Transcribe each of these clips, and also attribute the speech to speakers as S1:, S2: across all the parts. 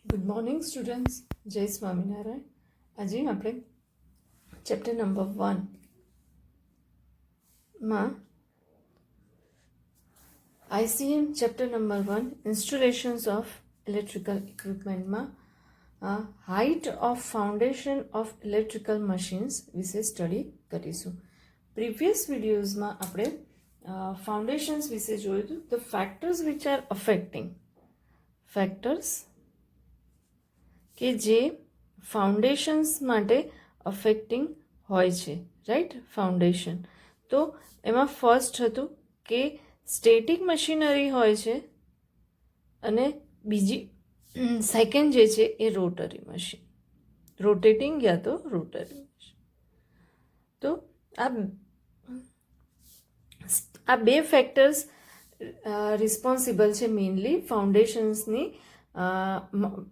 S1: Good morning students, જય સ્વામિનારાયણ. આજે આપણે ચેપ્ટર નંબર 1માં ICM chapter number 1 installations of electrical ઇક્વિપમેન્ટમાં height of foundation of electrical machines વિશે સ્ટડી કરીશું. પ્રીવિયસ વિડીયોઝમાં આપણે ફાઉન્ડેશન્સ વિશે જોયું હતું. The factors which are affecting factors કે જે ફાઉન્ડેશન્સ માટે અફેક્ટિંગ હોય છે, રાઈટ. ફાઉન્ડેશન તો એમાં ફર્સ્ટ હતું કે સ્ટેટિક મશીનરી હોય છે અને બીજી સેકન્ડ જે છે એ રોટરી મશીન, રોટેટિંગ યા તો રોટરી મશીન. તો આ બે ફેક્ટર્સ રિસ્પોન્સિબલ છે મેઇનલી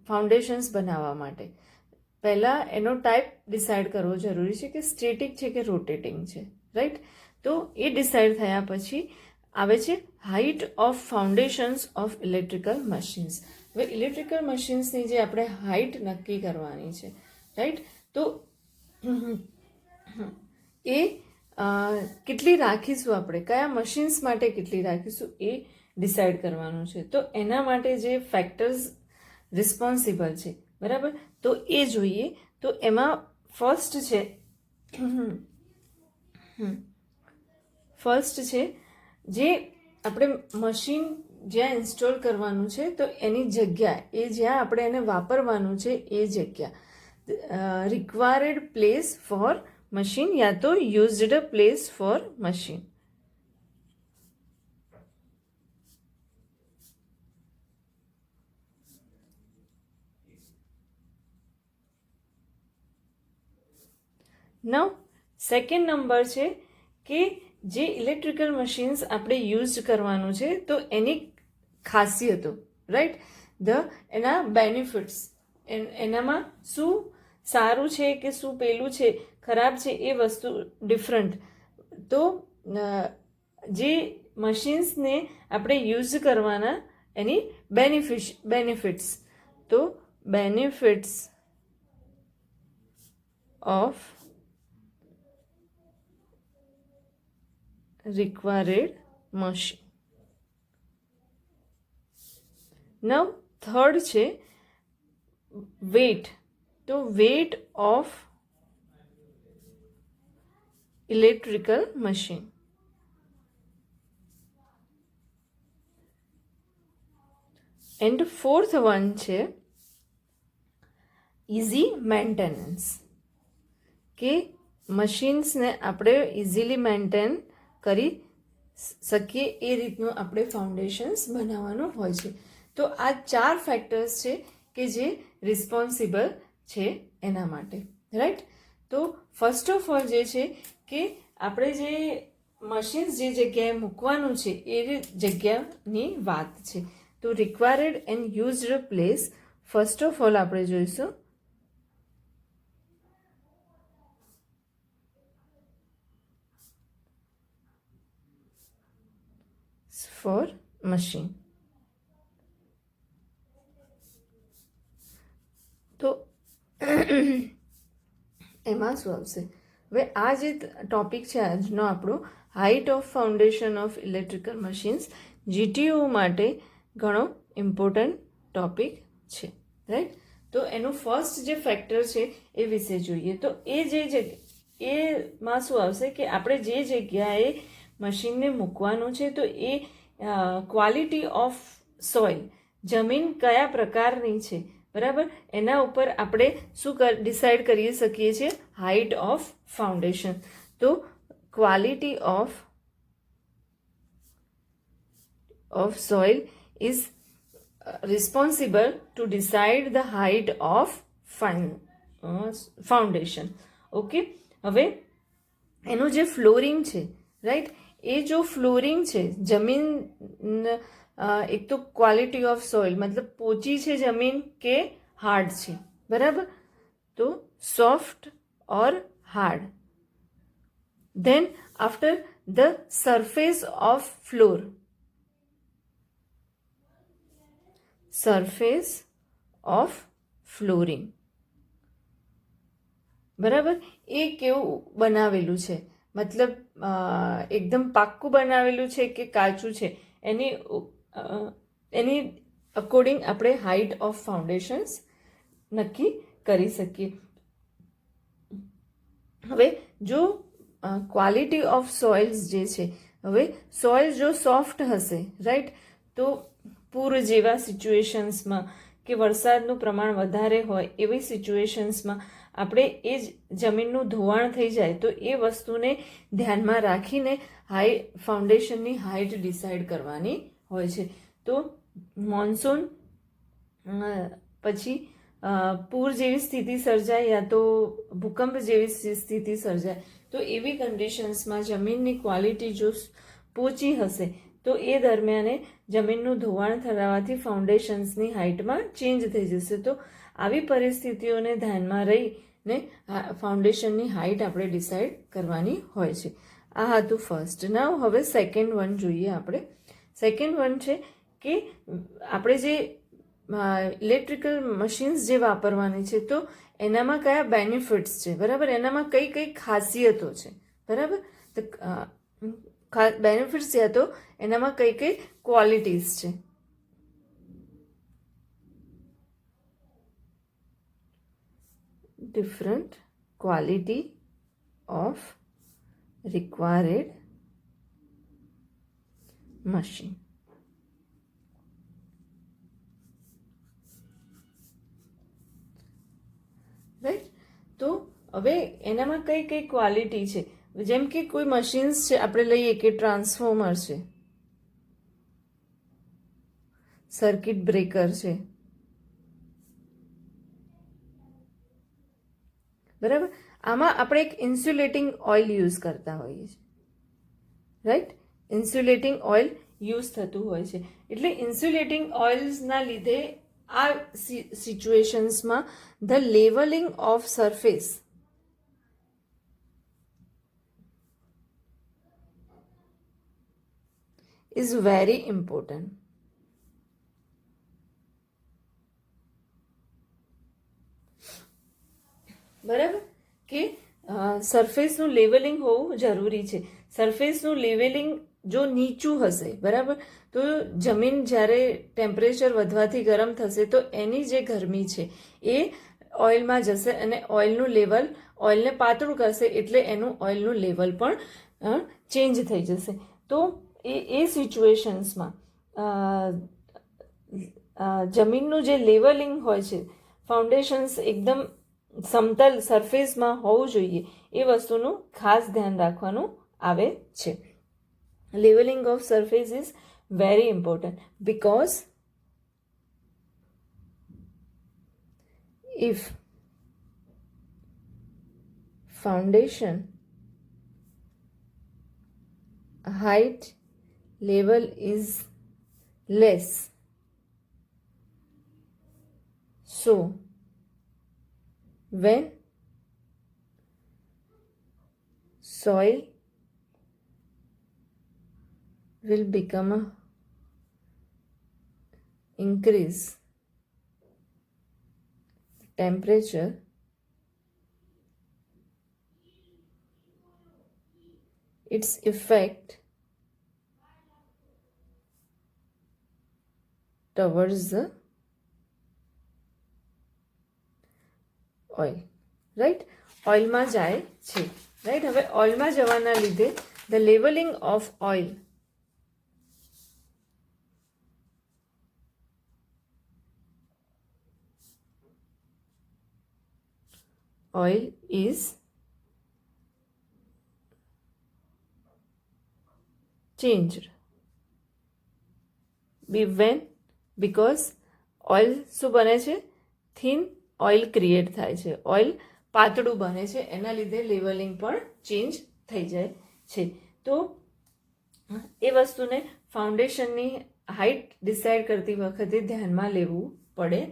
S1: ફાઉન્ડેશન્સ બનાવવા માટે. પહેલાં એનો ટાઈપ ડિસાઇડ કરવો જરૂરી છે કે સ્ટેટિક છે કે રોટેટિંગ છે, રાઈટ. તો એ ડિસાઇડ થયા પછી આવે છે height of foundations of electrical machines. હવે ઇલેક્ટ્રિકલ મશીન્સની જે આપણે હાઇટ નક્કી કરવાની છે, રાઈટ. તો એ કેટલી રાખીશું, આપણે કયા મશીન્સ માટે કેટલી રાખીશું એ ડિસાઇડ કરવાનું છે. તો એના માટે જે ફેક્ટર્સ રિસ્પોન્સિબલ છે, બરાબર, તો એ જોઈએ. તો એમાં ફર્સ્ટ છે જે આપણે મશીન જ્યાં ઇન્સ્ટોલ કરવાનું છે તો એની જગ્યા, એ જ્યાં આપણે એને વાપરવાનું છે એ જગ્યા, રિક્વાયર્ડ પ્લેસ ફોર મશીન યા તો યુઝડ પ્લેસ ફોર મશીન. નાઉ સેકન્ડ નંબર છે કે જે ઇલેક્ટ્રિકલ મશીન્સ આપણે યુઝ કરવાનું છે તો એની ખાસિયતો, રાઈટ. એના બેનિફિટ્સ, એનામાં શું સારું છે કે શું પેલું છે ખરાબ છે એ વસ્તુ ડિફરન્ટ. તો જે મશીન્સને આપણે યુઝ કરવાના એની બેનિફિટ્સ, તો benefits of required machine. Now third છે weight. તો weight of electrical machine. And fourth one છે easy maintenance, કે મશીન્સને આપણે ઇઝીલી મેન્ટેન કરી શકીએ એ રીતનું આપણે ફાઉન્ડેશન્સ બનાવવાનું હોય છે. તો આ 4 ફેક્ટર્સ છે કે જે રિસ્પોન્સિબલ છે એના માટે, રાઈટ. તો ફર્સ્ટ ઓફ ઓલ જે છે કે આપણે જે મશીન્સ જે જગ્યાએ મૂકવાનું છે એ જગ્યાની વાત છે. તો required and used place first of all આપણે જોઈશું. For machine. તો એમાં શું આવશે? હવે આ જે ટોપિક છે આજનો આપણો, height of foundation of electrical machines, GTU માટે ઘણો ઇમ્પોર્ટન્ટ ટોપિક છે, રાઈટ. તો એનું ફર્સ્ટ જે ફેક્ટર છે એ વિશે જોઈએ. તો એમાં શું આવશે કે આપણે જે જગ્યાએ મશીનને મૂકવાનું છે તો એ ક્વોલિટી ઓફ સોઇલ, જમીન કયા પ્રકારની છે, બરાબર, એના ઉપર આપણે શું ડિસાઇડ કરી શકીએ છીએ? Height of foundation. તો quality of soil is responsible to decide the height of foundation. Okay, હવે એનું જે ફ્લોરિંગ છે, રાઈટ, એ જો ફ્લોરિંગ છે, જમીન, એક તો ક્વોલિટી ઓફ સોઇલ મતલબ પોચી છે જમીન કે હાર્ડ છે, બરાબર. તો soft or hard. Than after the surface of floor, surface of flooring. બરાબર, એ કેવું બનાવેલું છે, મતલબ એકદમ પાક્કું બનાવેલું છે કે કાચું છે, એની અકોર્ડિંગ આપણે હાઇટ ઓફ ફાઉન્ડેશન્સ નક્કી કરી શકીએ. હવે જો ક્વોલિટી ઓફ સોઇલ્સ જે છે, હવે સોઇલ જો સોફ્ટ હશે, રાઈટ, તો પૂર જેવા સિચ્યુએશન્સમાં કે વરસાદનું પ્રમાણ વધારે હોય એવી સિચ્યુએશન્સમાં આપણે એ જ જમીનનું ધોવાણ થઈ જાય તો એ વસ્તુને ધ્યાનમાં રાખીને ફાઉન્ડેશનની હાઇટ ડિસાઇડ કરવાની હોય છે. તો મોન્સૂન પછી પૂર જેવી સ્થિતિ સર્જાય યા તો ભૂકંપ જેવી સ્થિતિ સર્જાય તો એવી કન્ડિશન્સમાં જમીનની ક્વોલિટી જો પોચી હશે તો એ દરમિયાને જમીનનું ધોવાણ થવાથી ફાઉન્ડેશન્સની હાઇટમાં ચેન્જ થઈ જશે. તો આવી પરિસ્થિતિઓને ધ્યાનમાં રહીને ફાઉન્ડેશનની હાઇટ આપણે ડિસાઇડ કરવાની હોય છે. આ હતું ફર્સ્ટ. નાવ હવે સેકન્ડ વન જોઈએ આપણે. સેકન્ડ વન છે કે આપણે જે ઇલેક્ટ્રિકલ મશીન્સ જે વાપરવાની છે તો એનામાં કયા બેનિફિટ્સ છે, બરાબર, એનામાં કઈ કઈ ખાસિયતો છે, બરાબર, તો બેનિફિટ્સ યા તો એનામાં કઈ કઈ ક્વોલિટીઝ છે. Different quality of required machine. Right, તો હવે એનામાં કઈ કઈ ક્વોલિટી છે, જેમ કે કોઈ મશીન્સ છે, આપણે લઈએ કે ટ્રાન્સફોર્મર છે, સર્કિટ બ્રેકર છે, બરાબર, આમાં આપણે એક ઇન્સ્યુલેટિંગ ઓઇલ યુઝ કરતા હોઈએ છીએ, રાઈટ, ઇન્સ્યુલેટિંગ ઓઇલ યુઝ થતું હોય છે. એટલે ઇન્સ્યુલેટિંગ ઓઇલ્સના લીધે આ સિચ્યુએશન્સમાં the levelling of surface is very important. બરાબર, કે સરફેસનું લેવલિંગ હોવું જરૂરી છે. સરફેસનું લેવલિંગ જો નીચું હશે, બરાબર, તો જમીન જ્યારે ટેમ્પરેચર વધવાથી ગરમ થશે તો એની જે ગરમી છે એ ઓઇલમાં જશે અને ઓઇલનું લેવલ ઓઇલને પાતળું કરશે એટલે એનું ઓઇલનું લેવલ પણ ચેન્જ થઈ જશે. તો એ સિચ્યુએશન્સમાં જમીનનું જે લેવલિંગ હોય છે, ફાઉન્ડેશન્સ એકદમ સમતલ સરફેસમાં હોવું જોઈએ, એ વસ્તુનું ખાસ ધ્યાન રાખવાનું આવે છે. Levelling of surface is very important because if foundation height level is less, so when soil will become a increase temperature, its effect towards the oil, right, ઓઇલમાં જાય છે, રાઈટ. હવે ઓઇલમાં જવાના લીધે the levelling of oil oil is changed when because oil શું બને છે, થીન ઓઇલ ક્રિએટ થાય છે, ઓઇલ પાતળું બને છે, એના લીધે લેવલિંગ પણ ચેન્જ થઈ જાય છે. તો એ વસ્તુને ફાઉન્ડેશનની હાઇટ ડિસાઇડ કરતી વખતે ધ્યાનમાં લેવું પડે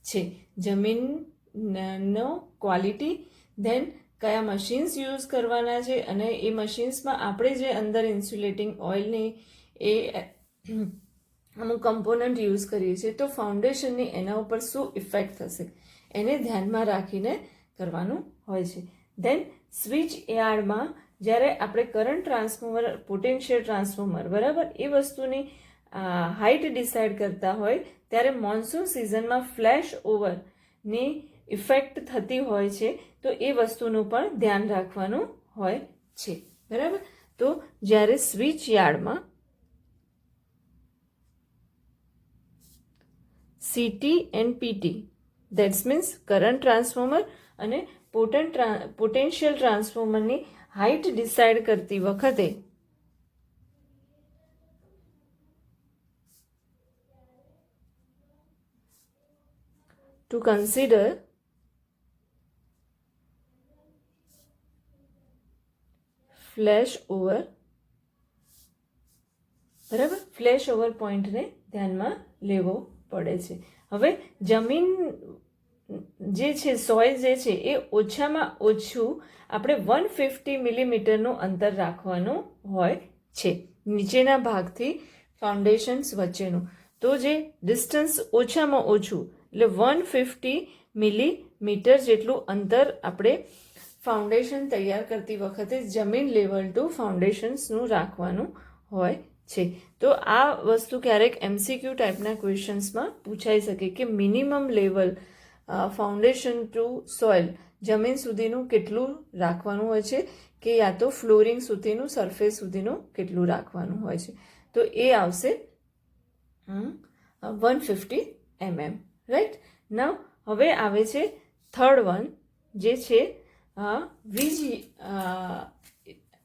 S1: છે. જમીનનો ક્વોલિટી, ધેન કયા મશીન્સ યુઝ કરવાના છે અને એ મશીન્સમાં આપણે જે અંદર ઇન્સ્યુલેટિંગ ઓઇલની એ અમુક કમ્પોનન્ટ યુઝ કરીએ છીએ તો ફાઉન્ડેશનની એના ઉપર શું ઇફેક્ટ થશે એને ધ્યાનમાં રાખીને કરવાનું હોય છે. દેન સ્વિચ યાર્ડમાં જ્યારે આપણે કરંટ ટ્રાન્સફોર્મર, પોટેન્શિયલ ટ્રાન્સફોર્મર, બરાબર, એ વસ્તુની હાઇટ ડિસાઇડ કરતા હોય ત્યારે મોન્સૂન સિઝનમાં ફ્લેશ ઓવરની ઇફેક્ટ થતી હોય છે, તો એ વસ્તુનું પણ ધ્યાન રાખવાનું હોય છે, બરાબર. તો જ્યારે સ્વિચ યાર્ડમાં CT and PT, that's means current transformer અને પોટેન્શિયલ ટ્રાન્સફોર્મરની હાઇટ ડિસાઇડ કરતી વખતે to consider ફ્લેશ ઓવર, બરાબર, ફ્લેશ ઓવર પોઈન્ટને ધ્યાનમાં લેવો પડે છે. હવે જમીન જે છે, સોઇલ જે છે, એ ઓછામાં ઓછું આપણે 150 મિલીમીટરનું અંતર રાખવાનું હોય છે નીચેના ભાગથી ફાઉન્ડેશન્સ વચ્ચેનું. તો જે ડિસ્ટન્સ ઓછામાં ઓછું એટલે 150 મિલીમીટર જેટલું અંતર આપણે ફાઉન્ડેશન તૈયાર કરતી વખતે જમીન લેવલ ટુ ફાઉન્ડેશન્સનું રાખવાનું હોય છે. તો આ વસ્તુ ક્યારેક MCQ ટાઈપના ક્વેશ્ચન્સમાં પૂછાઈ શકે કે minimum level foundation to soil, જમીન સુધીનું કેટલું રાખવાનું હોય છે કે યા તો ફ્લોરિંગ સુધીનું, સરફેસ સુધીનું કેટલું રાખવાનું હોય છે. તો એ આવશે 150 mm, રાઈટ. નાવ હવે આવે છે થર્ડ વન, જે છે વીજ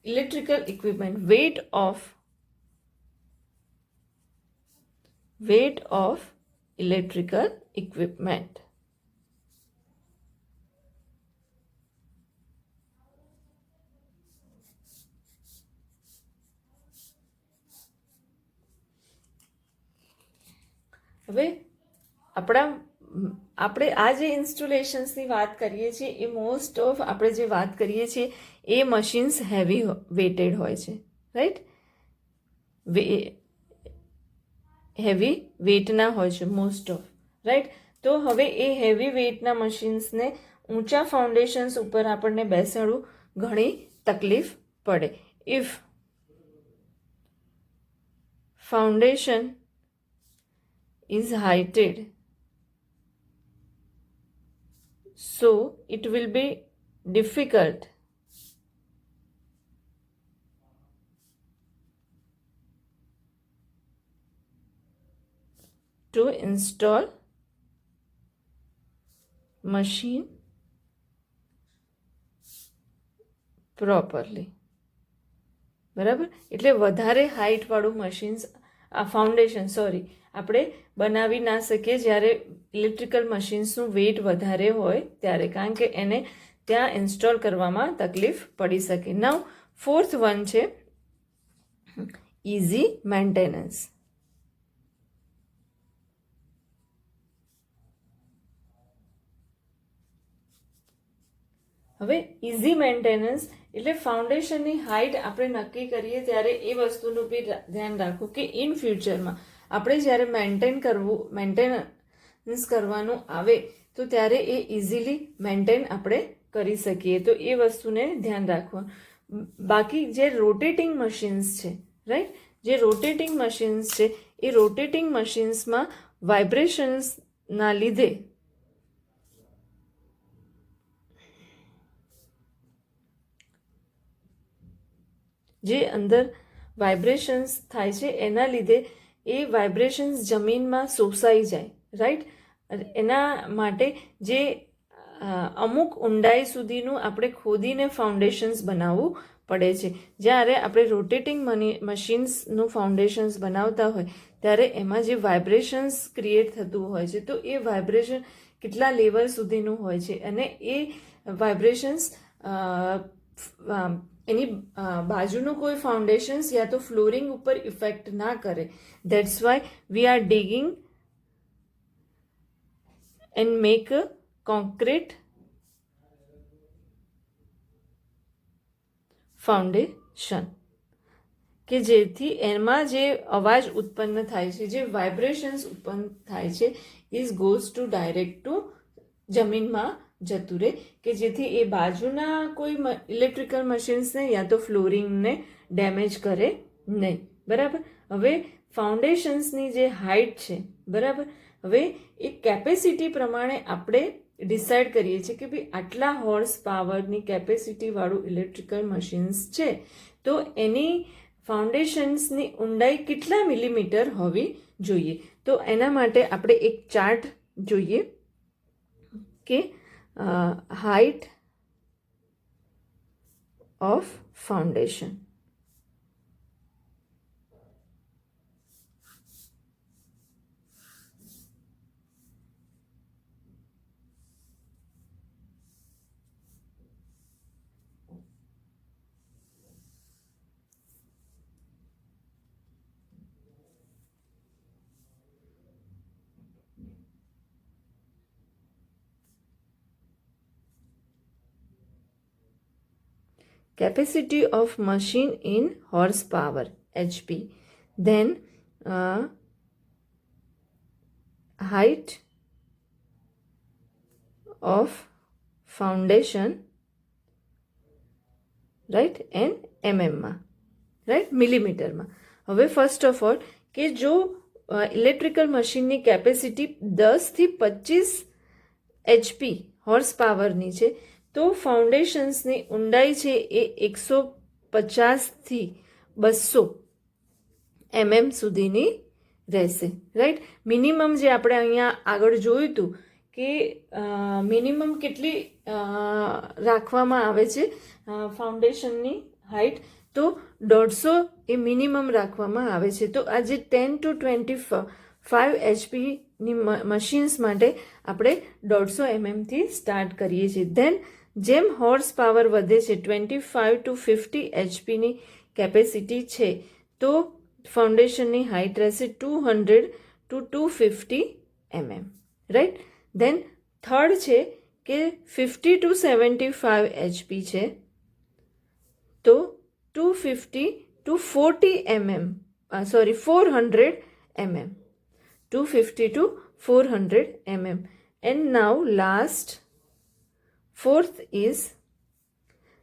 S1: electrical equipment, weight of electrical equipment. હવે આપણે આ જે ઇન્સ્ટોલેશન્સની વાત કરીએ છીએ એ મોસ્ટ ઓફ આપણે જે વાત કરીએ છીએ એ મશીન્સ હેવી વેટેડ હોય છે, રાઈટ. હેવી વેટના હોય છે મોસ્ટ ઓફ, રાઈટ. તો હવે એ હેવી વેટના મશીન્સને ઊંચા ફાઉન્ડેશન્સ ઉપર આપણને બેસાડવું ઘણી તકલીફ પડે. If foundation is heighted, so it will be difficult to install machine properly, બરાબર. એટલે વધારે હાઇટવાળું મશીન્સ ફાઉન્ડેશન આપણે બનાવી ના શકીએ જ્યારે ઇલેક્ટ્રિકલ મશીન્સનું વેઇટ વધારે હોય ત્યારે, કારણ કે એને ત્યાં ઇન્સ્ટોલ કરવામાં તકલીફ પડી શકે. નાવ ફોર્થ વન છે ઇઝી મેન્ટેનન્સ. હવે ઇઝી મેન્ટેનન્સ એટલે ફાઉન્ડેશનની હાઇટ આપણે નક્કી કરીએ ત્યારે એ વસ્તુનું બી ધ્યાન રાખવું કે ઇન ફ્યુચરમાં આપણે જ્યારે મેન્ટેનન્સ કરવાનું આવે તો ત્યારે એ ઇઝીલી મેન્ટેન આપણે કરી શકીએ, તો એ વસ્તુને ધ્યાન રાખવું. બાકી જે રોટેટિંગ મશીન્સ છે, રાઈટ, જે રોટેટિંગ મશીન્સ છે એ રોટેટિંગ મશીન્સમાં વાઇબ્રેશન્સના લીધે જે અંદર વાઇબ્રેશન્સ થાય છે એના લીધે એ વાઇબ્રેશન્સ જમીનમાં શોષાઈ જાય, રાઈટ. એના માટે જે અમુક ઊંડાઈ સુધીનું આપણે ખોદીને ફાઉન્ડેશન્સ બનાવવું પડે છે. જ્યારે આપણે રોટેટિંગ મશીન્સનું ફાઉન્ડેશન્સ બનાવતા હોય ત્યારે એમાં જે વાઇબ્રેશન્સ ક્રિએટ થતું હોય છે તો એ વાઇબ્રેશન કેટલા લેવલ સુધીનું હોય છે અને એ વાઇબ્રેશન્સ એની બાજુનું કોઈ ફાઉન્ડેશન્સ યા તો ફ્લોરિંગ ઉપર ઇફેક્ટ ના કરે. That's why we are ડિગિંગ and make a concrete foundation. કે જેથી એમાં જે અવાજ ઉત્પન્ન થાય છે, જે વાઇબ્રેશન્સ ઉત્પન્ન થાય છે, is goes to direct to જમીનમાં જતું રહે, કે જેથી એ બાજુના કોઈ ઇલેક્ટ્રિકલ મશીન્સને યા તો ફ્લોરિંગને ડેમેજ કરે નહીં. બરાબર. હવે ફાઉન્ડેશન્સની જે હાઇટ છે, બરાબર, હવે એ કેપેસિટી પ્રમાણે આપણે ડિસાઇડ કરીએ છીએ કે ભાઈ આટલા હોર્સ પાવરની કેપેસિટીવાળું ઇલેક્ટ્રિકલ મશીન્સ છે, તો એની ફાઉન્ડેશન્સની ઊંડાઈ કેટલા મિલીમીટર હોવી જોઈએ. તો એના માટે આપણે એક ચાર્ટ જોઈએ કે height of foundation. Capacity of machine in horsepower HP, then height of foundation, right, and mm માં, રાઈટ, મિલીમીટરમાં. હવે ફર્સ્ટ ઓફ ઓલ કે જો ઇલેક્ટ્રિકલ મશીનની કેપેસિટી 10થી 25 HP હોર્સ પાવરની છે, તો ફાઉન્ડેશન્સની ઊંડાઈ છે એ 150થી 200 mm સુધીની રહેશે. રાઈટ. મિનિમમ જે આપણે અહીંયા આગળ જોયું હતું કે મિનિમમ કેટલી રાખવામાં આવે છે ફાઉન્ડેશનની હાઇટ, તો 150 એ મિનિમમ રાખવામાં આવે છે. તો આ જે 10 to 25 HPની મશીન્સ માટે આપણે 150 mm થી સ્ટાર્ટ કરીએ છીએ. ધેન જેમ હોર્સ પાવર વધે છે, 25 to 50 HPની કેપેસિટી છે, તો ફાઉન્ડેશનની હાઇટ રહેશે 200 to 250 mm. Right. Than third છે કે 50 to 75 HP છે, તો 250 to 40 mm, 400 mm, 250 to 400 mm. And now last, fourth is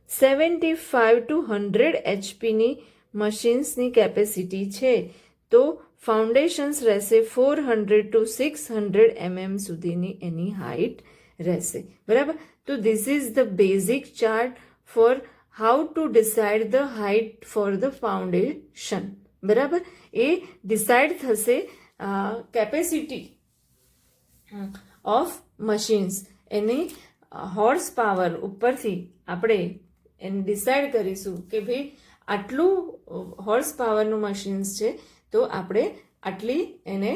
S1: 75 to 100 HPની મશીન્સની capacity છે, તો ફાઉન્ડેશન્સ રહેશે 400 to 600 mm સુધીની એની હાઇટ રહેશે. બરાબર. તો this is the basic chart for how to decide the height for the foundation. બરાબર. એ ડિસાઇડ થશે કેપેસિટી ઓફ મશીન્સ, એની હોર્સ પાવર ઉપરથી આપણે એને ડિસાઇડ કરીશું કે ભાઈ આટલું હોર્સ પાવરનું મશીન્સ છે, તો આપણે આટલી એને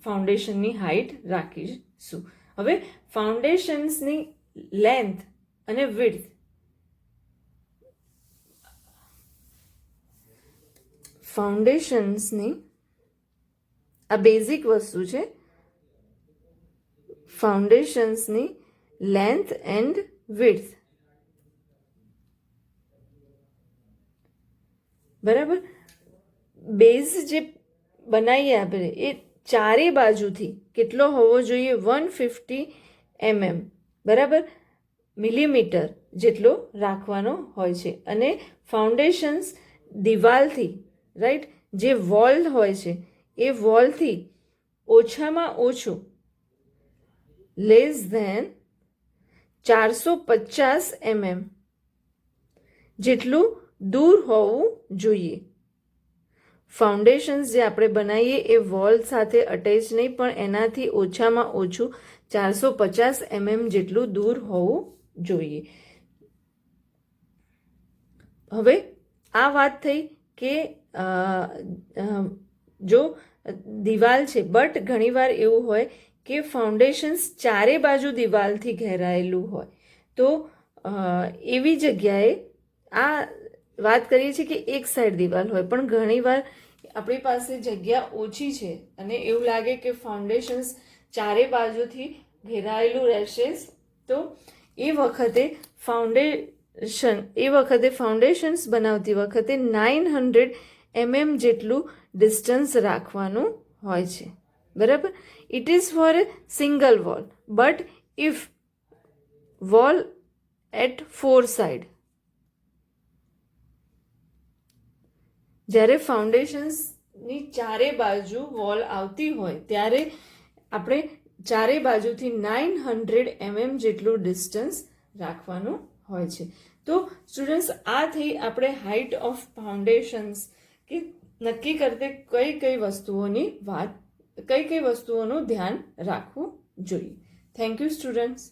S1: ફાઉન્ડેશનની હાઇટ રાખીશું. હવે ફાઉન્ડેશન્સની લેન્થ અને વિડ્થ, ફાઉન્ડેશન્સની આ બેઝિક વસ્તુ છે. ફાઉન્ડેશન્સની લેન્થ એન્ડ વિડ્થ, બરાબર. બેઝ જે બનાવીએ આપણે એ ચારે બાજુથી કેટલો હોવો જોઈએ? 150 mm, બરાબર, મિલીમીટર જેટલો રાખવાનો હોય છે. અને ફાઉન્ડેશન્સ દિવાલથી, રાઈટ, જે વોલ હોય છે એ વોલથી ઓછામાં ઓછું લેસ ધેન 450 mm જેટલું દૂર હોવું જોઈએ. ફાઉન્ડેશન્સ જે આપણે બનાવીએ એ વોલ સાથે અટેચ નહીં, પણ એનાથી ઓછામાં ઓછું 450 mm જેટલું દૂર હોવું જોઈએ. હવે આ વાત થઈ કે જો દિવાલ છે, બટ ઘણીવાર એવું હોય કે ફાઉન્ડેશન્સ ચારે બાજુ દિવાલથી ઘેરાયેલું હોય, તો એવી જગ્યાએ આ વાત કરીએ છીએ કે એક સાઈડ દિવાલ હોય, પણ ઘણીવાર આપણી પાસે જગ્યા ઓછી છે અને એવું લાગે કે ફાઉન્ડેશન્સ ચારે બાજુથી ઘેરાયેલું રહેશે, તો એ વખતે ફાઉન્ડેશન્સ બનાવતી વખતે 900 mm જેટલું ડિસ્ટન્સ રાખવાનું હોય છે, બરાબર. It is for a single wall, but if wall at 4 side, જ્યારે ફાઉન્ડેશન્સની ચારે બાજુ વોલ આવતી હોય ત્યારે આપણે ચારે બાજુથી 900 mm જેટલું ડિસ્ટન્સ રાખવાનું હોય છે. તો સ્ટુડન્ટ્સ, આ થઈ આપણે હાઇટ ઓફ ફાઉન્ડેશન્સ કે નક્કી કરતે કઈ કઈ વસ્તુઓનું ધ્યાન રાખવું જોઈએ. Thank you students.